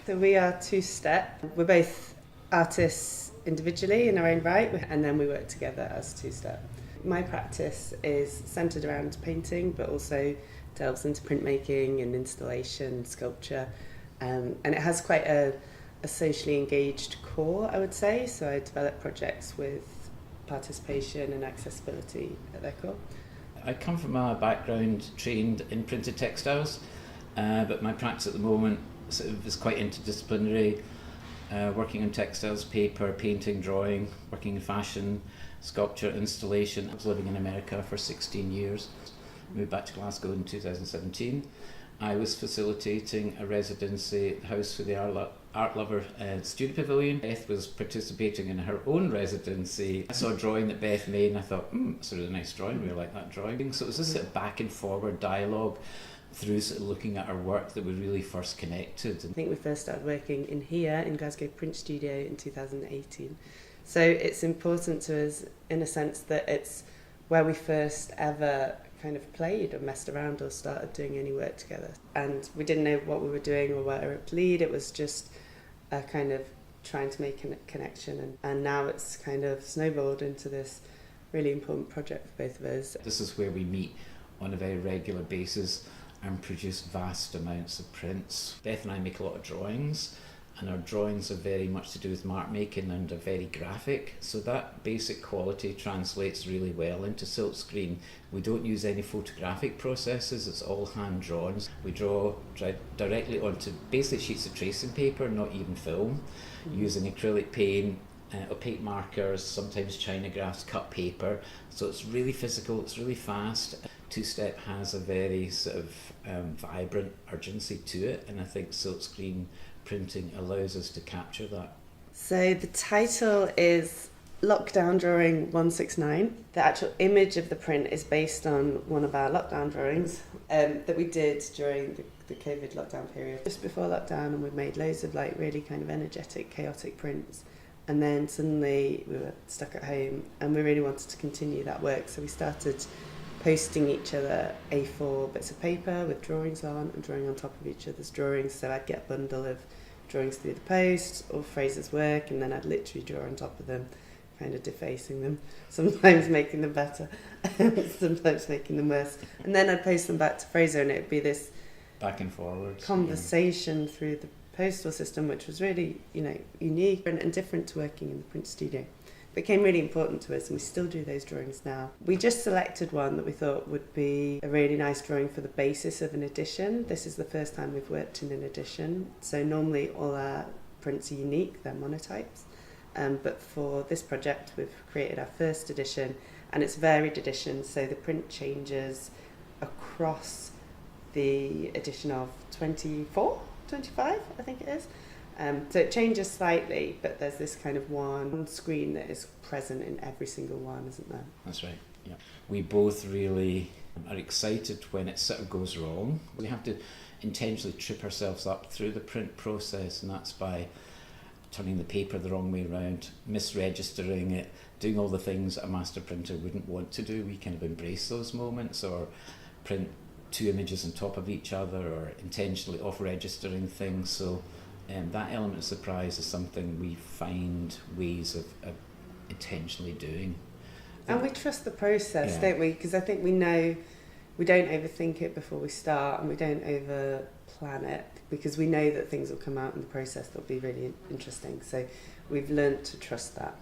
So we are two-step. We're both artists individually in our own right, and then we work together as two-step. My practice is centred around painting, but also delves into printmaking and installation, sculpture, and it has quite a socially engaged core, I would say. So I develop projects with participation and accessibility at their core. I come from a background trained in printed textiles, but my practice at the moment sort of is quite interdisciplinary, working on textiles, paper, painting, drawing, working in fashion, sculpture, installation. I was living in America for 16 years, moved back to Glasgow in 2017. I was facilitating a residency at the House for the Art Lover Student Pavilion. Beth was participating in her own residency. I saw a drawing that Beth made and I thought, it's a really nice drawing, really like that drawing. So it was this sort of back and forward dialogue through sort of looking at our work that we really first connected. I think we first started working in here in Glasgow Print Studio in 2018. So it's important to us in a sense that it's where we first ever kind of played or messed around or started doing any work together. And we didn't know what we were doing or where it would lead. It was just a kind of trying to make a connection. And now it's kind of snowballed into this really important project for both of us. This is where we meet on a very regular basis and produce vast amounts of prints. Beth and I make a lot of drawings, and our drawings are very much to do with mark making and are very graphic, so that basic quality translates really well into silkscreen. We don't use any photographic processes, it's all hand drawn. We draw directly onto basic sheets of tracing paper, not even film, using acrylic paint, opaque markers, sometimes China graphs, cut paper. So it's really physical, it's really fast. Two-step has a very sort of vibrant urgency to it, and I think silkscreen printing allows us to capture that. So the title is Lockdown Drawing 169. The actual image of the print is based on one of our lockdown drawings that we did during the COVID lockdown period. Just before lockdown, and we made loads of like really kind of energetic, chaotic prints. And then suddenly we were stuck at home and we really wanted to continue that work. So we started posting each other A4 bits of paper with drawings on and drawing on top of each other's drawings. So I'd get a bundle of drawings through the post or Fraser's work, and then I'd literally draw on top of them, kind of defacing them, sometimes making them better, sometimes making them worse. And then I'd post them back to Fraser, and it would be this back and forward conversation through the postal system, which was really, unique and different to working in the print studio. It became really important to us, and we still do those drawings now. We just selected one that we thought would be a really nice drawing for the basis of an edition. This is the first time we've worked in an edition, so normally all our prints are unique, they're monotypes, but for this project we've created our first edition, and it's varied edition, so the print changes across the edition of 25, I think it is. So it changes slightly, but there's this kind of one screen that is present in every single one, isn't there? That's right, yeah. We both really are excited when it sort of goes wrong. We have to intentionally trip ourselves up through the print process, and that's by turning the paper the wrong way around, misregistering it, doing all the things a master printer wouldn't want to do. We kind of embrace those moments, or print two images on top of each other, or intentionally off-registering things. So that element of surprise is something we find ways of intentionally doing. And we trust the process, don't we? Because I think we know we don't overthink it before we start, and we don't over plan it, because we know that things will come out in the process that'll be really interesting. So we've learnt to trust that.